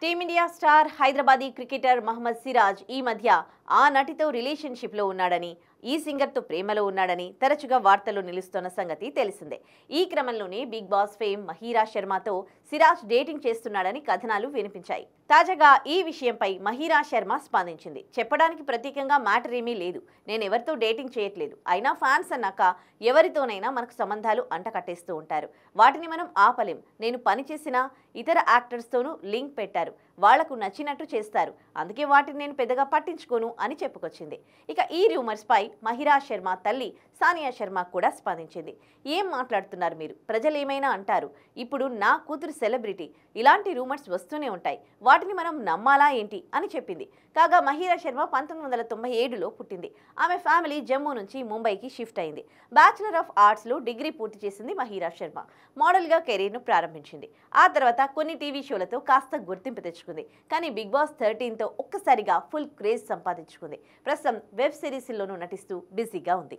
Team India star Hyderabadi cricketer Mohammed Siraj ఈ మధ్య ఆ నటితో రిలేషన్షిప్లో ఉన్నాడని, ఈ సింగర్తో ప్రేమలో ఉన్నాడని తరచుగా వార్తల్లో నిలుస్తున్న సంగతి తెలిసిందే. ఈ క్రమంలోనే బిగ్ బాస్ ఫేమ్ మహీరా శర్మతో సిరాజ్ డేటింగ్ చేస్తున్నాడని కథనాలు వినిపించాయి. తాజాగా ఈ విషయంపై మహీరా శర్మ స్పందించింది. చెప్పడానికి ప్రత్యేకంగా మ్యాటర్ ఏమీ లేదు. నేనెవరితో డేటింగ్ చేయట్లేదు. అయినా ఫ్యాన్స్ అన్నాక ఎవరితోనైనా మనకు సంబంధాలు అంటకట్టేస్తూ ఉంటారు. వాటిని మనం ఆపలేం. నేను పనిచేసిన ఇతర యాక్టర్స్తోనూ లింక్ పెట్టారు. వాళ్లకు నచ్చినట్టు చేస్తారు. అందుకే వాటిని నేను పెద్దగా పట్టించుకోను అని చెప్పుకొచ్చింది. ఇక ఈ రూమర్స్ పై మహీరా శర్మ తల్లి సానియా శర్మ కూడా స్పందించింది. ఏం మాట్లాడుతున్నారు మీరు? ప్రజలు ఏమైనా అంటారు. ఇప్పుడు నా కూతురు సెలబ్రిటీ. ఇలాంటి రూమర్స్ వస్తూనే ఉంటాయి. వాటిని మనం నమ్మాలా ఏంటి అని చెప్పింది. కాగా మహీరా శర్మ 1997లో పుట్టింది. ఆమె ఫ్యామిలీ జమ్మూ నుంచి ముంబైకి షిఫ్ట్ అయింది. బ్యాచిలర్ ఆఫ్ ఆర్ట్స్లో డిగ్రీ పూర్తి చేసింది మహీరా శర్మ. మోడల్గా కెరీర్ను ప్రారంభించింది. ఆ తర్వాత కొన్ని టీవీ షోలతో కాస్త గుర్తింపు తెచ్చుకుంది. కానీ బిగ్ బాస్ 13తో ఒక్కసారిగా ఫుల్ క్రేజ్ సంపాదించుకుంది. ప్రస్తుతం వెబ్ సిరీస్లోనూ నటిస్తూ బిజీగా ఉంది.